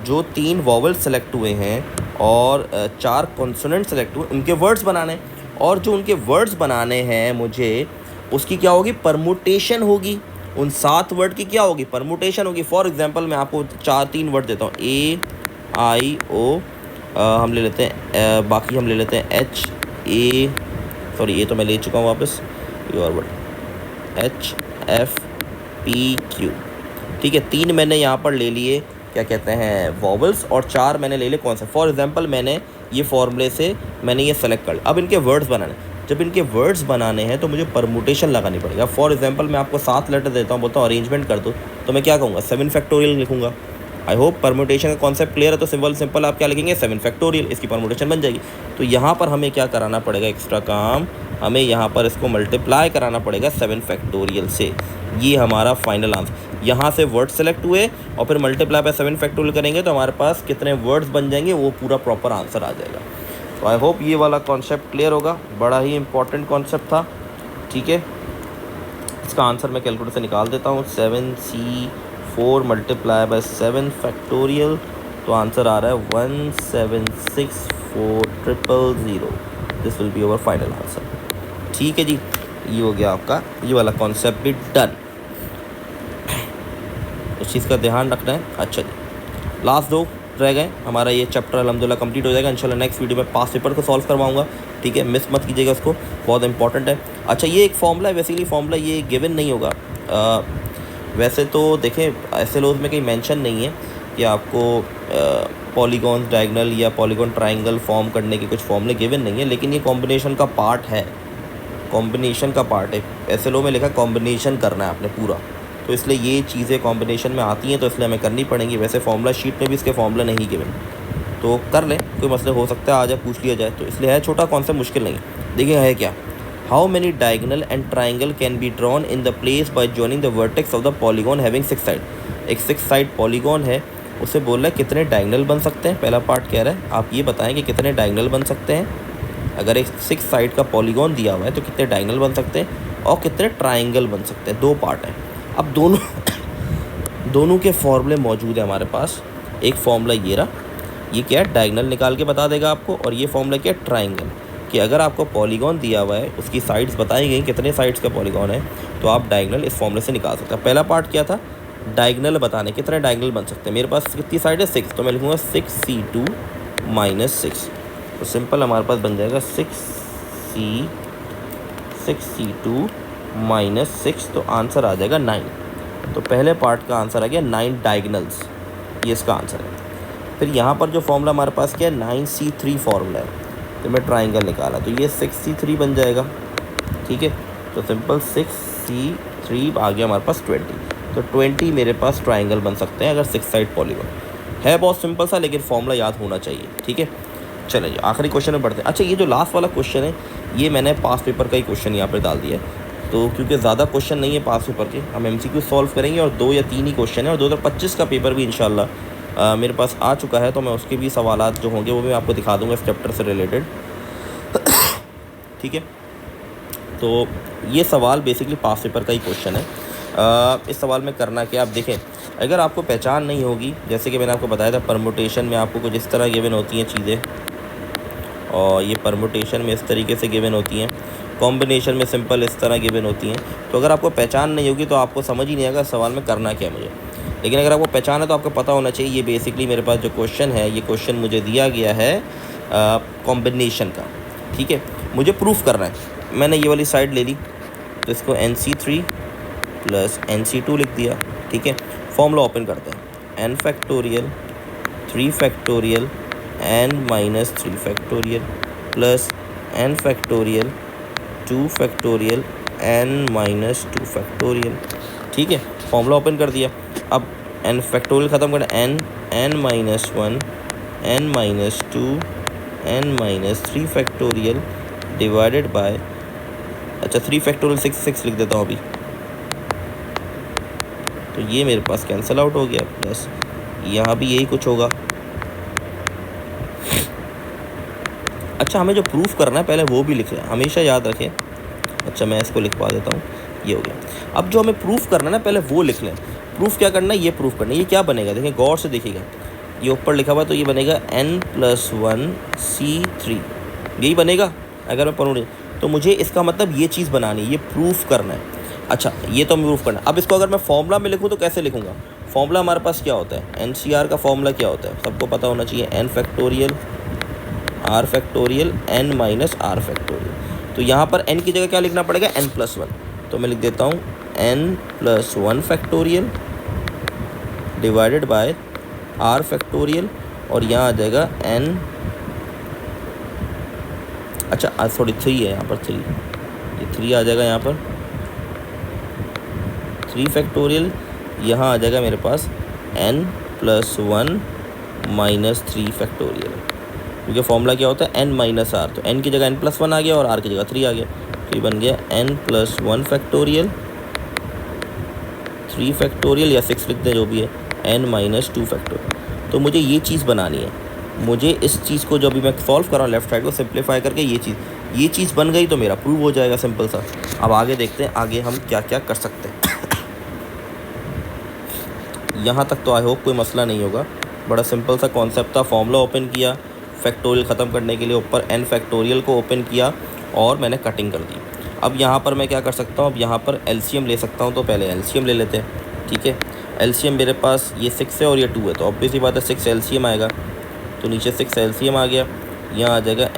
जो 3 वॉवल सेलेक्ट हुए हैं और 4 कॉन्सोनेंट सेलेक्ट हुए, उनके वर्ड्स बनाने, और जो उनके वर्ड्स बनाने हैं मुझे, उसकी क्या होगी, परमुटेशन होगी। उन 7 वर्ड की क्या होगी, परमुटेशन होगी। फॉर एग्जांपल मैं आपको 3 वर्ड देता हूँ, ए आई ओ, हम ले लेते हैं बाकी हम ले लेते हैं एच ए, सॉरी ये तो मैं ले चुका हूँ वापस, ये और word H F P Q. ठीक है, 3 मैंने यहाँ पर ले लिए क्या कहते हैं वॉवल्स, और 4 मैंने ले लिए कौन सा। फॉर एग्जांपल मैंने ये फॉर्मूले से मैंने ये सेलेक्ट कर लिया। अब इनके वर्ड्स बनाने, जब इनके वर्ड्स बनाने हैं तो मुझे परमुटेशन लगानी पड़ेगा। फॉर एग्जांपल मैं आपको 7 लेटर देता हूँ, बोलता हूँ अरेंजमेंट कर दो, तो मैं क्या कहूँगा, 7 फैक्टोरियल लिखूँगा। आई होप परमुटेशन का कॉन्सेप्ट क्लियर है। तो सिंपल आप क्या लिखेंगे, 7 फैक्टोरियल, इसकी परमुटेशन बन जाएगी। तो यहाँ पर हमें क्या कराना पड़ेगा, एक्स्ट्रा काम, हमें यहाँ पर इसको मल्टीप्लाई कराना पड़ेगा 7 फैक्टोरियल से। ये हमारा फाइनल आंसर। यहाँ से वर्ड सेलेक्ट हुए और फिर मल्टीप्लाई बाय 7 फैक्टोरियल करेंगे तो हमारे पास कितने वर्ड्स बन जाएंगे, वो पूरा प्रॉपर आंसर आ जाएगा। तो आई होप ये वाला कॉन्सेप्ट क्लियर होगा, बड़ा ही इंपॉर्टेंट कॉन्सेप्ट था। ठीक है, इसका आंसर मैं कैलकुलेटर से निकाल देता हूँ, 7C4 मल्टीप्लाई बाय 7 फैक्टोरियल, तो आंसर आ रहा है 1764000। This will be our final answer. ठीक है जी, ये हो गया आपका ये वाला कॉन्सेप्ट भी डन। इस चीज़ का ध्यान रखना है। अच्छा जी, लास्ट 2 रह गए, हमारा ये चैप्टर अल्हम्दुलिल्लाह कंप्लीट हो जाएगा। इंशाल्लाह नेक्स्ट वीडियो में पास पेपर को सॉल्व करवाऊंगा। ठीक है, मिस मत कीजिएगा इसको, बहुत इंपॉर्टेंट है। अच्छा, ये एक फॉर्मूला है, बेसिकली फॉर्मूला ये गिवन नहीं होगा। वैसे तो देखें SLOs में कहीं मेंशन नहीं है कि आपको पॉलीगॉन डायगोनल या पॉलीगॉन ट्राइंगल फॉर्म करने के कुछ फॉर्मूले गिवन नहीं है, लेकिन ये कॉम्बिनेशन का पार्ट है, कॉम्बिनेशन का पार्ट है। SLO में लिखा कॉम्बिनेशन करना है आपने पूरा, तो इसलिए ये चीज़ें कॉम्बिनेशन में आती हैं, तो इसलिए हमें करनी पड़ेंगी। वैसे फार्मूला शीट में भी इसके फार्मूला नहीं गिवन, तो कर लें, कोई मसला हो सकता है आ जाए पूछ लिया जाए, तो इसलिए है छोटा, कॉन्सेप्ट मुश्किल नहीं। देखिए है क्या, how many diagonal and triangle can be drawn in the place by joining the vertex of the polygon having 6 side. एक 6 साइड पॉलीगॉन है, उसे बोल रहा है कितने डायगोनल बन सकते हैं। पहला पार्ट कह रहा है आप ये बताएं कि कितने डायगोनल बन सकते हैं। अगर एक 6 साइड का पॉलीगॉन दिया हुआ है तो कितने डायगोनल बन सकते हैं और कितने ट्राइंगल बन सकते हैं। 2 पार्ट हैं। अब दोनों के फॉर्मूले मौजूद है हमारे पास। एक फॉर्मूला ये रहा, ये क्या है, डायगोनल निकाल के बता देगा आपको, और ये फॉर्मूला क्या है, ट्राइंगल, कि अगर आपको पॉलीगॉन दिया हुआ है, उसकी साइड्स बताई गई कितने साइड्स का पॉलीगॉन है, तो आप डायगोनल इस फॉर्मूले से निकाल सकते हैं। पहला पार्ट क्या था, डायगोनल बताने, कितने डायगोनल बन सकते हैं। मेरे पास कितनी साइड है, 6, तो मैं लिखूँगा 6C2 - 6, तो सिंपल हमारे पास बन जाएगा 6C2 - 6, तो आंसर आ जाएगा 9। तो पहले पार्ट का आंसर आ गया 9 डायगोनल्स, ये इसका आंसर है। फिर यहाँ पर जो फॉर्मूला हमारे पास क्या है, 9C3 फॉर्मूला है, तो मैं ट्राइंगल निकाला तो ये 6C3 बन जाएगा। ठीक है, तो सिंपल 6C3 आ गया हमारे पास 20, तो 20 मेरे पास ट्राइंगल बन सकते हैं अगर 6 साइड पॉलीगॉन है। बहुत सिंपल सा, लेकिन फॉर्मूला याद होना चाहिए। ठीक है, चलिए आखिरी क्वेश्चन में बढ़ते हैं। अच्छा, ये जो लास्ट वाला क्वेश्चन है, ये मैंने पास पेपर का ही क्वेश्चन यहाँ पर डाल दिया है, तो क्योंकि ज़्यादा क्वेश्चन नहीं है पास पेपर के, हम MCQ सॉल्व करेंगे, और 2 या 3 ही क्वेश्चन है, और 2025 का पेपर भी इंशाल्लाह मेरे पास आ चुका है, तो मैं उसके भी सवालात जो होंगे वो मैं आपको दिखा दूंगा इस चैप्टर से रिलेटेड। ठीक है, तो ये सवाल बेसिकली पास पेपर का ही क्वेश्चन है। इस सवाल में करना क्या, आप देखें, अगर आपको पहचान नहीं होगी, जैसे कि मैंने आपको बताया था परमुटेशन में आपको कुछ इस तरह गिवन होती हैं चीज़ें, और ये परमुटेशन में इस तरीके से गिवन होती हैं, कॉम्बिनेशन में सिंपल इस तरह गिवन होती हैं। तो अगर आपको पहचान नहीं होगी तो आपको समझ ही नहीं आएगा सवाल में करना क्या है मुझे। लेकिन अगर आपको पहचान है तो आपको पता होना चाहिए, ये बेसिकली मेरे पास जो क्वेश्चन है, ये क्वेश्चन मुझे दिया गया है कॉम्बिनेशन का। ठीक है, मुझे प्रूफ करना है। मैंने ये वाली साइड ले ली, तो इसको NC3 + NC2 लिख दिया। ठीक है, फॉर्मूला ओपन करते हैं, n factorial 3 factorial n - 3 factorial plus n factorial 2 factorial n - 2 factorial. ठीक है, फॉर्मूला ओपन कर दिया। अब n फैक्टोरियल ख़त्म करना, n - 1 n - 2 n - 3 factorial divided bye, अच्छा 3 फैक्टोरियल 6 लिख देता हूँ अभी, तो ये मेरे पास कैंसिल आउट हो गया, प्लस यहाँ भी यही कुछ होगा। अच्छा, हमें जो प्रूफ करना है पहले वो भी लिख लें, हमेशा याद रखें। अच्छा, मैं इसको लिखवा देता हूँ, ये हो गया। अब जो हमें प्रूफ करना है ना, पहले वो लिख लें। प्रूफ क्या करना है, ये प्रूफ करना है। ये क्या बनेगा, देखिए गौर से देखिएगा, ये ऊपर लिखा हुआ, तो ये बनेगा n+1c3, यही बनेगा अगर मैं पढ़ूँ। तो मुझे इसका मतलब ये चीज़ बनानी है, ये प्रूफ करना है। अच्छा, ये तो प्रूफ करना है। अब इसको अगर मैं फॉर्मूला में लिखूँ तो कैसे लिखूँगा? फॉर्मूला हमारे पास क्या होता है, NCR का फॉर्मूला क्या होता है, सबको पता होना चाहिए, n factorial r factorial n minus r factorial. तो यहाँ पर n की जगह क्या लिखना पड़ेगा, n+1। तो मैं लिख देता हूँ n+1 factorial divided by r factorial, और यहाँ आ जाएगा n, अच्छा सॉरी 3 है यहाँ पर, 3, ये 3 आ जाएगा यहाँ पर, 3 फैक्टोरियल, यहाँ आ जाएगा मेरे पास n+1 माइनस 3 फैक्टोरियल, क्योंकि फॉर्मूला क्या होता है n-r, तो n की जगह n+1 आ गया और r की जगह 3 आ गया, तो ये बन गया n+1 फैक्टोरियल, 3 फैक्टोरियल या 6 लिखते हैं जो भी है, n-2 फैक्टोरियल। तो मुझे ये चीज़ बनानी है, मुझे इस चीज़ को जो अभी मैं सॉल्व कर रहा हूँ लेफ्ट साइड को सिंप्लीफाई करके, ये चीज़ बन गई तो मेरा प्रूव हो जाएगा, सिंपल सा। अब आगे देखते हैं आगे हम क्या क्या कर सकते हैं। यहाँ तक तो आई होप कोई मसला नहीं होगा, बड़ा सिंपल सा कॉन्सेप्ट था। फॉर्मूला ओपन किया, फैक्टोरियल ख़त्म करने के लिए ऊपर n फैक्टोरियल को ओपन किया और मैंने कटिंग कर दी। अब यहाँ पर मैं क्या कर सकता हूँ, अब यहाँ पर LCM ले सकता हूँ, तो पहले LCM ले लेते हैं, ठीक है। LCM मेरे पास ये 6 है और ये 2 है, तो ऑब्वियसली बात है 6 LCM आएगा, तो नीचे 6 LCM आ गया, यहाँ आ जाएगा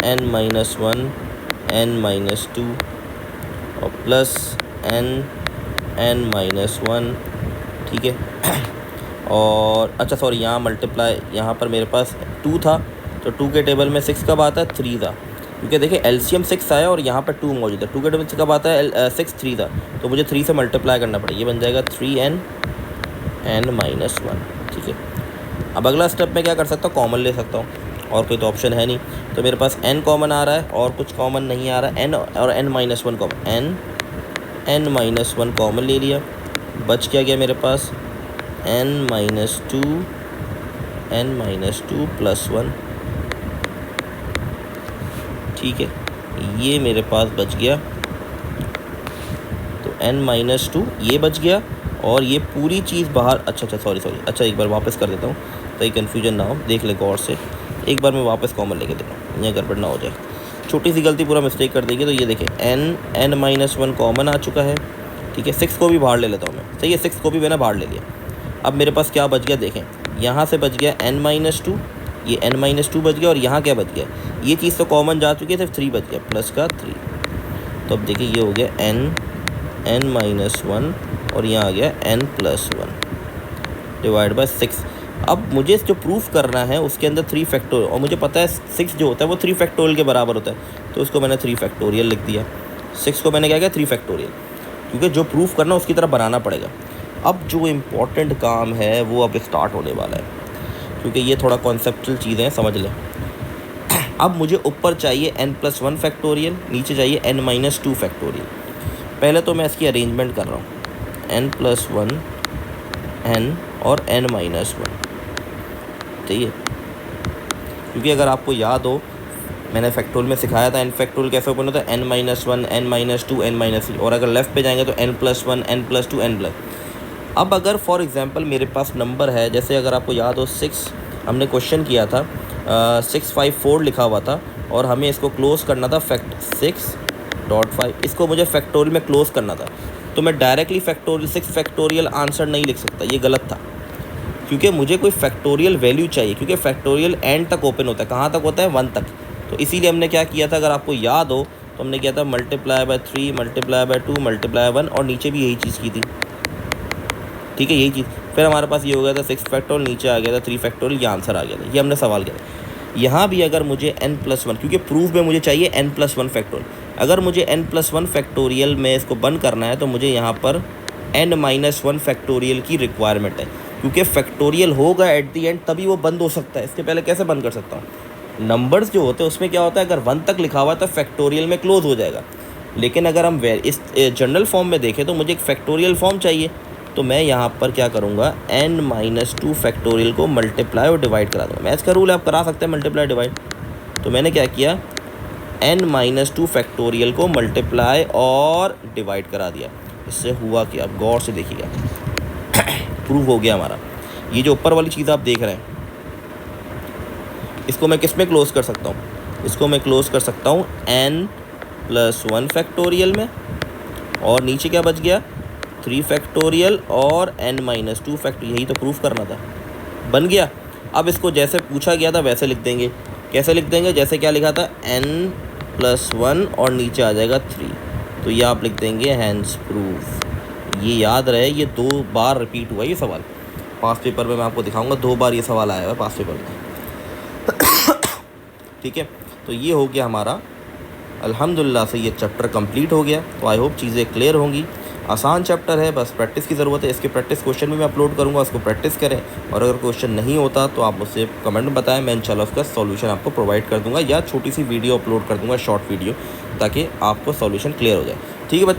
n-1 n-2 और प्लस n-1, ठीक है। और अच्छा सॉरी, यहाँ मल्टीप्लाई, यहाँ पर मेरे पास 2 था, तो 2 के टेबल में 6 कब आता है, 3 था, क्योंकि देखिए LCM 6 आया और यहाँ पर 2 मौजूद है। 2 के टेबल में कब आता है 6, 3 था, तो मुझे 3 से मल्टीप्लाई करना पड़ेगा, ये बन जाएगा 3n n-1, ठीक है। अब अगला स्टेप में क्या कर सकता हूँ, कॉमन ले सकता हूँ, और कोई तो ऑप्शन है नहीं, तो मेरे पास n कॉमन आ रहा है और कुछ कॉमन नहीं आ रहा है, n और n-1 कॉमन, n-1 कॉमन ले लिया, बच क्या गया मेरे पास n-2 प्लस 1, ठीक है, ये मेरे पास बच गया। तो n-2 ये बच गया और ये पूरी चीज़ बाहर, अच्छा सॉरी, अच्छा एक बार वापस कर देता हूँ ताकि कन्फ्यूजन ना हो, देख ले गौर से, एक बार मैं वापस कॉमन लेके देता हूँ, यहाँ गड़बड़ ना हो जाए, छोटी सी गलती पूरा मिस्टेक कर देगी। तो ये देखिए n-1 कॉमन आ चुका है, ठीक है। 6 को भी बाहर ले लेता हूँ मैं, सही है, 6 को भी मैंने बाहर ले लिया। अब मेरे पास क्या बच गया, देखें यहाँ से बच गया n-2, ये n-2 बच गया, और यहाँ क्या बच गया, ये चीज़ तो कॉमन जा चुकी है, सिर्फ 3 बच गया, प्लस का 3। तो अब देखिए ये हो गया n-1 और यहाँ आ गया n+1 डिवाइड बाय 6। अब मुझे जो प्रूफ करना है उसके अंदर 3 फैक्टोरियल, और मुझे पता है 6 जो होता है वो 3 फैक्टोरियल के बराबर होता है, तो उसको मैंने 3 फैक्टोरियल लिख दिया। 6 को मैंने क्या किया 3 फैक्टोरियल, क्योंकि जो प्रूफ करना उसकी तरह बनाना पड़ेगा। अब जो इम्पोर्टेंट काम है वो अब स्टार्ट होने वाला है, क्योंकि ये थोड़ा कॉन्सेप्चुअल चीज़ें हैं, समझ लें। अब मुझे ऊपर चाहिए n+1 फैक्टोरियल, नीचे चाहिए n-2 फैक्टोरियल। पहले तो मैं इसकी अरेंजमेंट कर रहा हूँ, n+1 n और n-1, ठीक है, क्योंकि अगर आपको याद हो मैंने फैक्टोरियल में सिखाया था n फैक्टोरियल कैसे ओपन होता है, n-1 n-2 n-3, और अगर लेफ़्ट पे जाएंगे तो n+1 n+2 n+। अब अगर फॉर एग्जांपल मेरे पास नंबर है, जैसे अगर आपको याद हो 6 हमने क्वेश्चन किया था, 654 लिखा हुआ था और हमें इसको क्लोज़ करना था 6.5, इसको मुझे फैक्टोरियल में क्लोज़ करना था, तो मैं डायरेक्टली फैक्टोरियल 6 फैक्टोरियल आंसर नहीं लिख सकता, ये गलत था, क्योंकि मुझे कोई फैक्टोरियल वैल्यू चाहिए, क्योंकि फैक्टोरियल एंड तक ओपन होता है, कहाँ तक होता है 1 तक। तो इसीलिए हमने क्या किया था, अगर आपको याद हो तो हमने किया था multiply by 3 multiply by 2 multiply 1, और नीचे भी यही चीज़ की थी, ठीक है, यही चीज़। फिर हमारे पास ये हो गया था 6 फैक्टोरियल, नीचे आ गया था 3 फैक्टोरियल, ये आंसर आ गया था, ये हमने सवाल किया। यहाँ भी अगर मुझे n+1, क्योंकि प्रूफ में मुझे चाहिए n+1 फैक्टोरियल, अगर मुझे n+1 फैक्टोरियल में इसको बंद करना है तो मुझे यहाँ पर n-1 फैक्टोरियल की रिक्वायरमेंट है, क्योंकि फैक्टोरियल होगा एट दी एंड तभी वो बंद हो सकता है, इसके पहले कैसे बंद कर सकता हूँ। नंबर्स जो होते हैं उसमें क्या होता है, अगर 1 तक लिखा हुआ है तो फैक्टोरियल में क्लोज हो जाएगा, लेकिन अगर हम इस जनरल फॉर्म में देखें तो मुझे एक फैक्टोरियल फॉर्म चाहिए, तो मैं यहाँ पर क्या करूँगा, n-2 फैक्टोरियल को मल्टीप्लाई और डिवाइड करा दूँगा। मैथ्स का रूल है, आप करा सकते हैं मल्टीप्लाई डिवाइड। तो मैंने क्या किया, n-2 फैक्टोरियल को मल्टीप्लाई और डिवाइड करा दिया। इससे हुआ कि अब गौर से देखिएगा, प्रूव हो गया हमारा। ये जो ऊपर वाली चीज़ आप देख रहे हैं, इसको मैं किस में क्लोज कर सकता हूँ? इसको मैं क्लोज कर सकता हूँ n+1 फैक्टोरियल में, और नीचे क्या बच गया? 3 फैक्टोरियल और n-2 फैक्टोरियल। यही तो प्रूफ करना था, बन गया। अब इसको जैसे पूछा गया था वैसे लिख देंगे। कैसे लिख देंगे? जैसे क्या लिखा था, n+1 और नीचे आ जाएगा 3, तो ये आप लिख देंगे हैंस प्रूफ। ये याद रहे, ये 2 बार रिपीट हुआ ये सवाल पास पेपर में। मैं आपको दिखाऊंगा 2 बार ये सवाल आया हुआ पास पेपर में। ठीक है, तो ये हो गया हमारा, अल्हम्दुलिल्लाह से ये चैप्टर कंप्लीट हो गया। तो आई होप चीज़ें क्लियर होंगी। आसान चैप्टर है, बस प्रैक्टिस की ज़रूरत है। इसके प्रैक्टिस क्वेश्चन भी मैं अपलोड करूँगा, उसको प्रैक्टिस करें। और अगर क्वेश्चन नहीं होता तो आप मुझसे कमेंट में बताएं, मैं इंशाल्लाह उसका सॉल्यूशन आपको प्रोवाइड कर दूँगा, या छोटी सी वीडियो अपलोड कर दूँगा, शॉर्ट वीडियो, ताकि आपको सॉल्यूशन क्लियर हो जाए। ठीक है बच्चों।